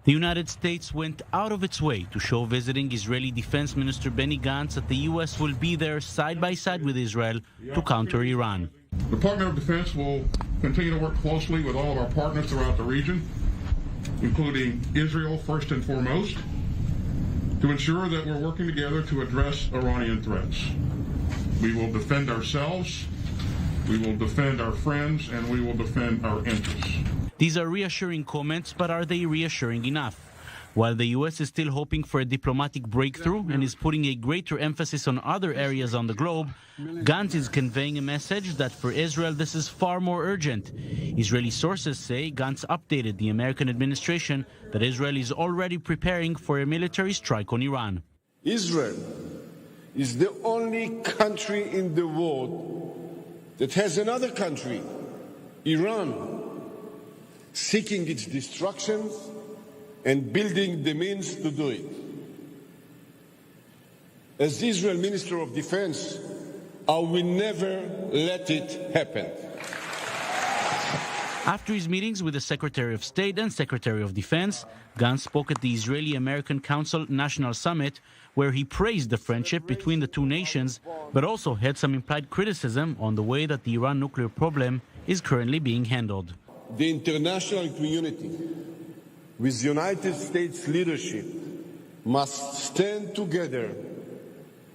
The United States went out of its way to show visiting Israeli Defense Minister Benny Gantz that the U.S. will be there side by side with Israel to counter Iran. The Department of Defense will continue to work closely with all of our partners throughout the region, including Israel first and foremost, to ensure that we're working together to address Iranian threats. We will defend ourselves, we will defend our friends, and we will defend our interests. These are reassuring comments, but are they reassuring enough? While the U.S. is still hoping for a diplomatic breakthrough and is putting a greater emphasis on other areas on the globe, Gantz is conveying a message that for Israel this is far more urgent. Israeli sources say Gantz updated the American administration that Israel is already preparing for a military strike on Iran. Israel is the only country in the world that has another country, Iran, seeking its destruction and building the means to do it. As Israel Minister of Defense, I will never let it happen. After his meetings with the Secretary of State and Secretary of Defense, Gantz spoke at the Israeli-American Council National Summit, where he praised the friendship between the two nations, but also had some implied criticism on the way that the Iran nuclear problem is currently being handled. The international community, with the United States leadership, must stand together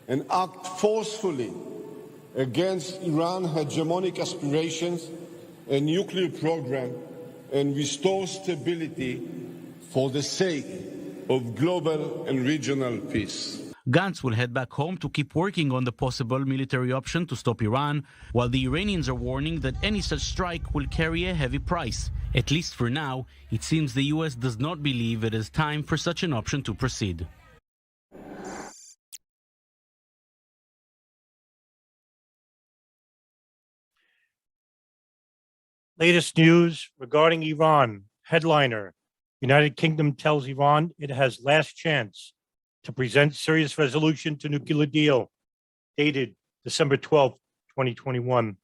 and act forcefully against Iran's hegemonic aspirations and nuclear program and restore stability for the sake of global and regional peace. Gantz will head back home to keep working on the possible military option to stop Iran, while the Iranians are warning that any such strike will carry a heavy price. At least for now, it seems the U.S. does not believe it is time for such an option to proceed. Latest news regarding Iran. Headliner: United Kingdom tells Iran it has last chance to present serious resolution to nuclear deal. Dated December 12th, 2021.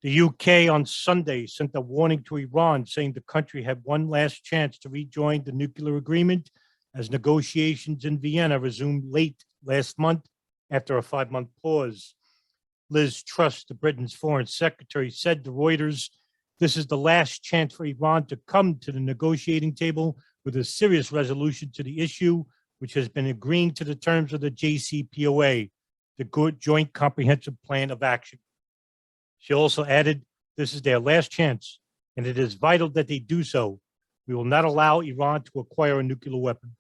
The UK on Sunday sent a warning to Iran, saying the country had one last chance to rejoin the nuclear agreement as negotiations in Vienna resumed late last month after a 5-month pause. Liz Truss, the Britain's foreign secretary, said to Reuters, "This is the last chance for Iran to come to the negotiating table with a serious resolution to the issue, which has been agreeing to the terms of the JCPOA, the Joint Comprehensive Plan of Action." She also added, "This is their last chance, and it is vital that they do so. We will not allow Iran to acquire a nuclear weapon."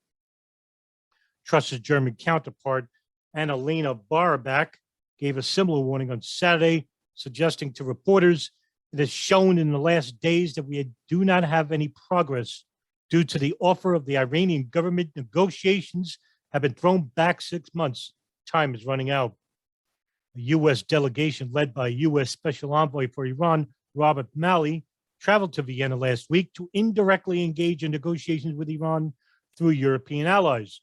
Truss's German counterpart, Annalena Baerbock, gave a similar warning on Saturday, suggesting to reporters it has shown in the last days that we do not have any progress due to the offer of the Iranian government. Negotiations have been thrown back 6 months. Time is running out. A U.S. delegation led by U.S. Special Envoy for Iran, Robert Malley, traveled to Vienna last week to indirectly engage in negotiations with Iran through European allies.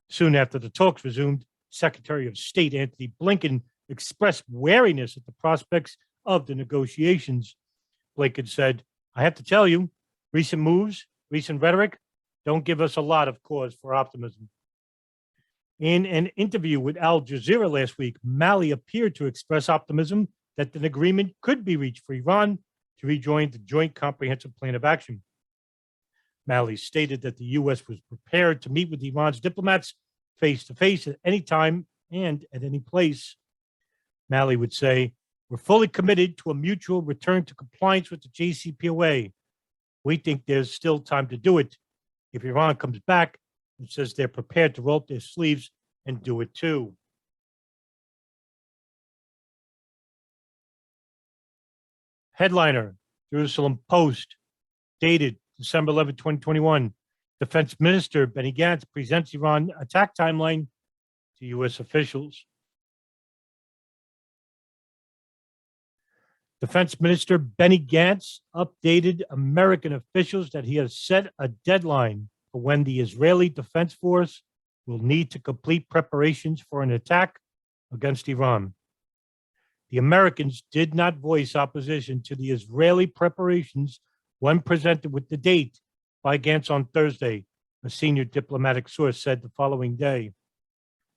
Soon after the talks resumed, Secretary of State Antony Blinken expressed wariness at the prospects of the negotiations. Blinken said, "I have to tell you, recent moves, recent rhetoric don't give us a lot of cause for optimism." In an interview with Al Jazeera last week, Malley appeared to express optimism that an agreement could be reached for Iran to rejoin the Joint Comprehensive Plan of Action. Malley stated that the U.S. was prepared to meet with Iran's diplomats face to face at any time and at any place. Malley would say, "We're fully committed to a mutual return to compliance with the JCPOA. We think there's still time to do it. If Iran comes back and says they're prepared to roll up their sleeves and do it too." Headliner, Jerusalem Post, dated December 11, 2021. Defense Minister Benny Gantz presents Iran attack timeline to U.S. officials. Defense Minister Benny Gantz updated American officials that he has set a deadline for when the Israeli Defense Force will need to complete preparations for an attack against Iran. The Americans did not voice opposition to the Israeli preparations when presented with the date, by Gantz on Thursday, a senior diplomatic source said the following day.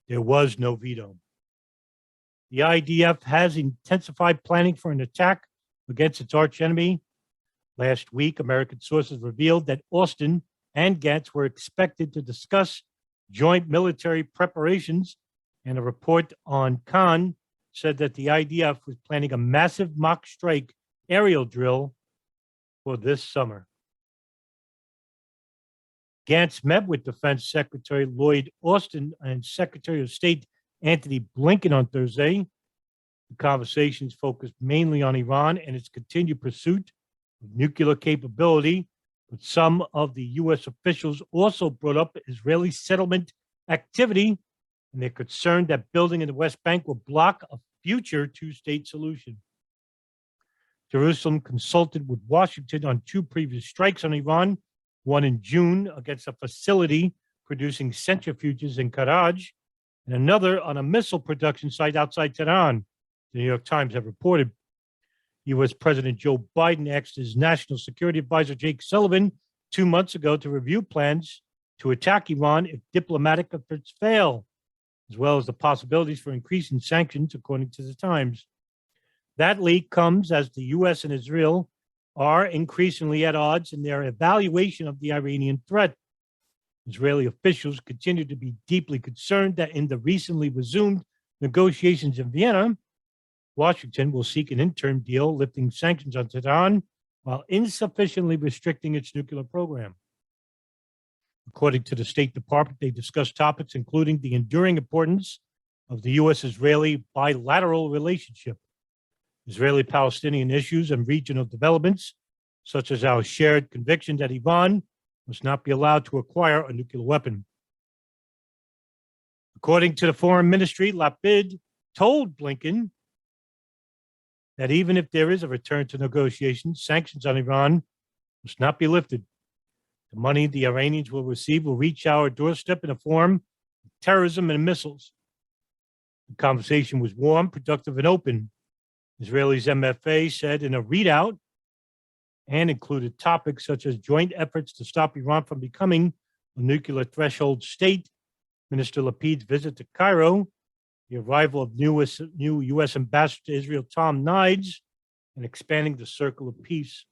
There was no veto. The IDF has intensified planning for an attack against its archenemy. Last week, American sources revealed that Austin and Gantz were expected to discuss joint military preparations, and a report on Khan said that the IDF was planning a massive mock strike aerial drill for this summer. Gantz met with Defense Secretary Lloyd Austin and Secretary of State Antony Blinken on Thursday. The conversations focused mainly on Iran and its continued pursuit of nuclear capability, but some of the U.S. officials also brought up Israeli settlement activity and they're concerned that building in the West Bank will block a future two-state solution. Jerusalem consulted with Washington on two previous strikes on Iran, one in June against a facility producing centrifuges in Karaj, and another on a missile production site outside Tehran, the New York Times have reported. U.S. President Joe Biden asked his National Security Advisor Jake Sullivan 2 months ago to review plans to attack Iran if diplomatic efforts fail, as well as the possibilities for increasing sanctions, according to the Times. That leak comes as the U.S. and Israel are increasingly at odds in their evaluation of the Iranian threat. Israeli officials continue to be deeply concerned that in the recently resumed negotiations in Vienna, Washington will seek an interim deal lifting sanctions on Tehran while insufficiently restricting its nuclear program. According to the State Department, they discussed topics including the enduring importance of the U.S.-Israeli bilateral relationship, Israeli-Palestinian issues and regional developments, such as our shared conviction that Iran must not be allowed to acquire a nuclear weapon. According to the Foreign Ministry, Lapid told Blinken that even if there is a return to negotiations, sanctions on Iran must not be lifted. The money the Iranians will receive will reach our doorstep in the form of terrorism and missiles. The conversation was warm, productive, and open, Israelis MFA said in a readout, and included topics such as joint efforts to stop Iran from becoming a nuclear threshold state, Minister Lapid's visit to Cairo, the arrival of new U.S. Ambassador to Israel, Tom Nides, and expanding the circle of peace.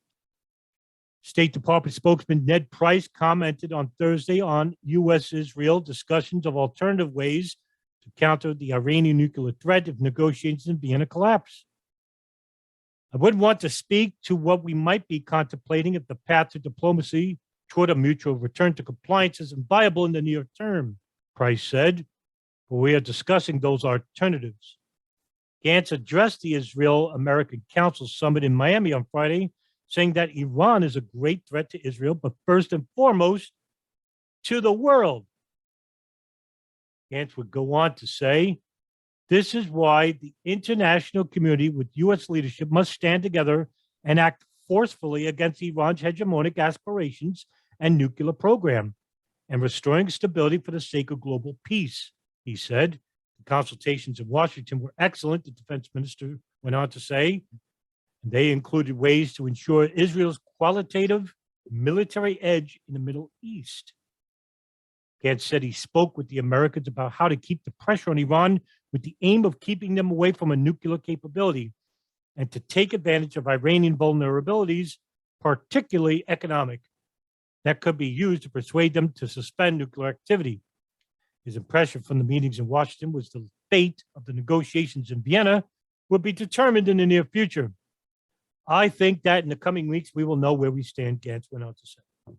State Department spokesman Ned Price commented on Thursday on U.S.-Israel discussions of alternative ways to counter the Iranian nuclear threat if negotiations in Vienna collapse. I would want to speak to what we might be contemplating if the path to diplomacy toward a mutual return to compliance isn't viable in the near term, Price said, but we are discussing those alternatives. Gantz addressed the Israel-American Council Summit in Miami on Friday, saying that Iran is a great threat to Israel, but first and foremost, to the world. Gantz would go on to say, this is why the international community with U.S. leadership must stand together and act forcefully against Iran's hegemonic aspirations and nuclear program, and restoring stability for the sake of global peace, he said. The consultations in Washington were excellent, the defense minister went on to say. They included ways to ensure Israel's qualitative military edge in the Middle East. Gantz said he spoke with the Americans about how to keep the pressure on Iran with the aim of keeping them away from a nuclear capability and to take advantage of Iranian vulnerabilities, particularly economic, that could be used to persuade them to suspend nuclear activity. His impression from the meetings in Washington was the fate of the negotiations in Vienna would be determined in the near future. I think that in the coming weeks, we will know where we stand, Gantz went on to say.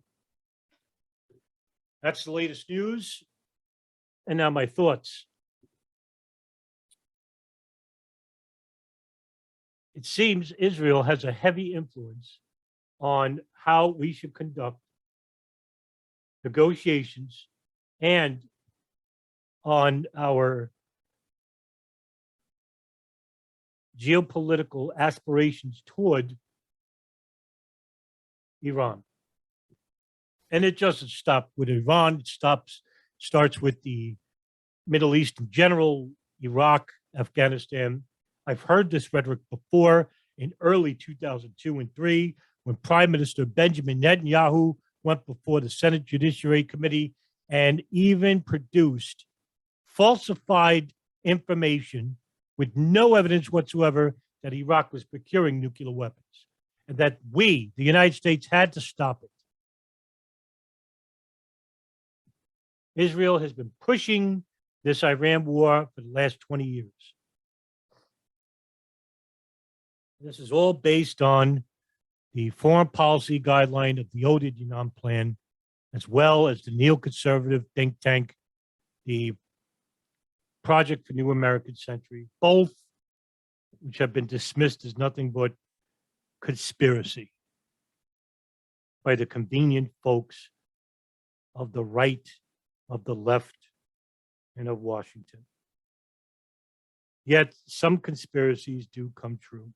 That's the latest news. And now my thoughts. It seems Israel has a heavy influence on how we should conduct negotiations and on our geopolitical aspirations toward Iran. And it doesn't stop with Iran. It starts with the Middle East in general, Iraq, Afghanistan. I've heard this rhetoric before in early 2002 and 2003 when Prime Minister Benjamin Netanyahu went before the Senate Judiciary Committee and even produced falsified information with no evidence whatsoever that Iraq was procuring nuclear weapons and that we, the United States, had to stop it. Israel has been pushing this Iran war for the last 20 years. This is all based on the foreign policy guideline of the Oded Yanam Plan, as well as the neoconservative think tank, the Project for New American Century, both which have been dismissed as nothing but conspiracy by the convenient folks of the right, of the left, and of Washington. Yet some conspiracies do come true.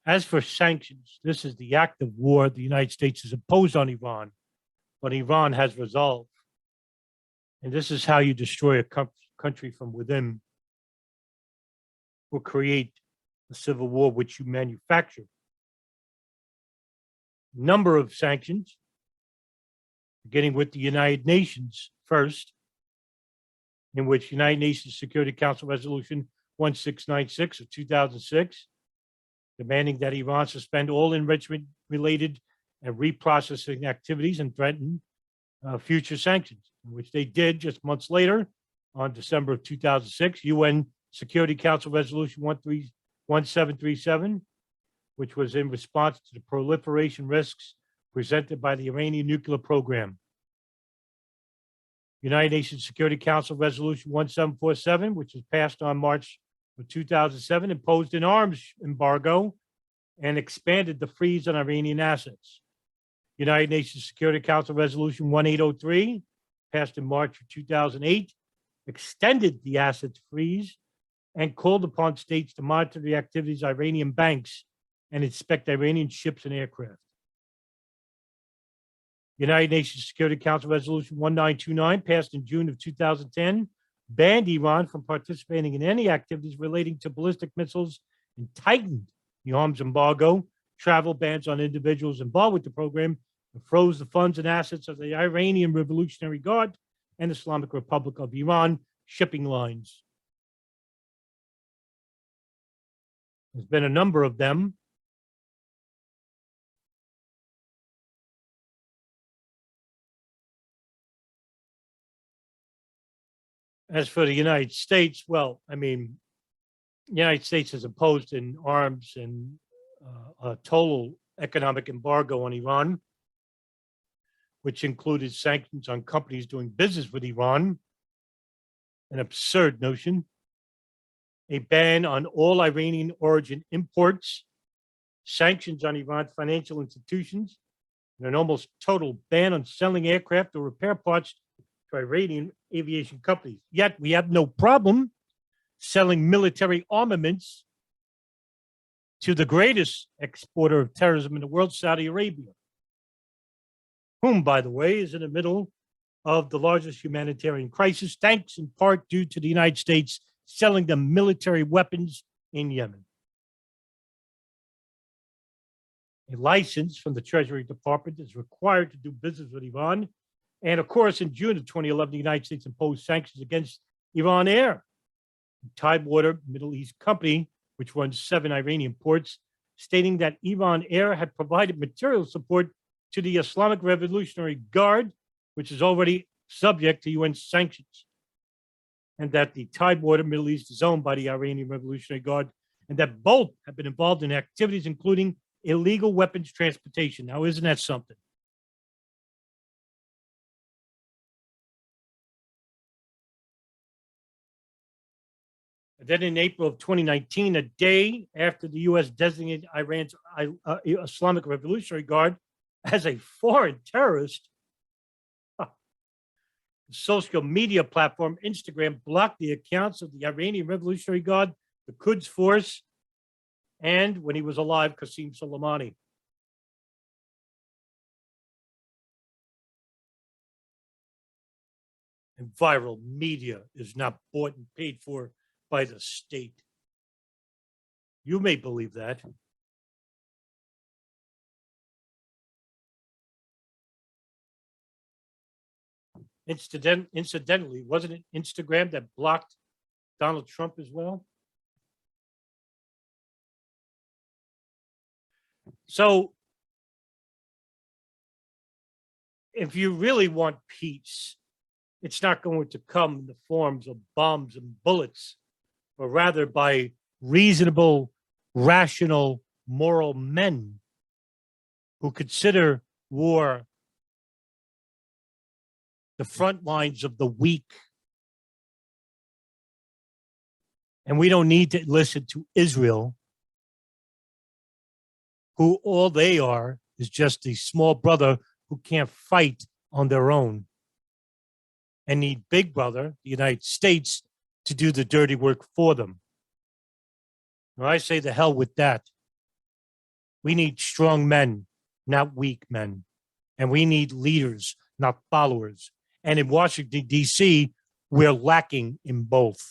As for sanctions, this is the act of war the United States has imposed on Iran, but Iran has resolved. And this is how you destroy a country from within, or create a civil war which you manufacture. Number of sanctions, beginning with the United Nations first, in which United Nations Security Council Resolution 1696 of 2006, demanding that Iran suspend all enrichment-related and reprocessing activities and threaten future sanctions, which they did just months later on December of 2006, UN Security Council Resolution 1737, which was in response to the proliferation risks presented by the Iranian nuclear program. United Nations Security Council Resolution 1747, which was passed on March of 2007, imposed an arms embargo and expanded the freeze on Iranian assets. United Nations Security Council Resolution 1803, passed in March of 2008, extended the assets freeze and called upon states to monitor the activities of Iranian banks and inspect Iranian ships and aircraft. United Nations Security Council Resolution 1929, passed in June of 2010, banned Iran from participating in any activities relating to ballistic missiles and tightened the arms embargo, travel bans on individuals involved with the program, and froze the funds and assets of the Iranian Revolutionary Guard and Islamic Republic of Iran shipping lines. There's been a number of them. As for the United States, well, I mean, the United States has imposed an arms and a total economic embargo on Iran, which included sanctions on companies doing business with Iran, an absurd notion, a ban on all Iranian origin imports, sanctions on Iran's financial institutions, and an almost total ban on selling aircraft or repair parts to Iranian aviation companies. Yet we have no problem selling military armaments to the greatest exporter of terrorism in the world, Saudi Arabia, whom, by the way, is in the middle of the largest humanitarian crisis, thanks in part due to the United States selling them military weapons in Yemen. A license from the Treasury Department is required to do business with Iran. And of course, in June of 2011, the United States imposed sanctions against Iran Air, a Tidewater Middle East company, which runs 7 Iranian ports, stating that Iran Air had provided material support to the Islamic Revolutionary Guard, which is already subject to UN sanctions, and that the Tidewater Middle East is owned by the Iranian Revolutionary Guard, and that both have been involved in activities including illegal weapons transportation. Now, isn't that something? And then in April of 2019, a day after the U.S. designated Iran's Islamic Revolutionary Guard as a foreign terrorist, the social media platform Instagram blocked the accounts of the Iranian Revolutionary Guard, the Quds Force, and, when he was alive, Qasem Soleimani. And viral media is not bought and paid for by the state. You may believe that. Incidentally, wasn't it Instagram that blocked Donald Trump as well? So if you really want peace, it's not going to come in the forms of bombs and bullets, but rather by reasonable, rational, moral men who consider war the front lines of the weak. And we don't need to listen to Israel, who all they are is just a small brother who can't fight on their own and need Big Brother, the United States, to do the dirty work for them. Well, I say the hell with that. We need strong men, not weak men. And we need leaders, not followers. And in Washington, D.C., we're lacking in both.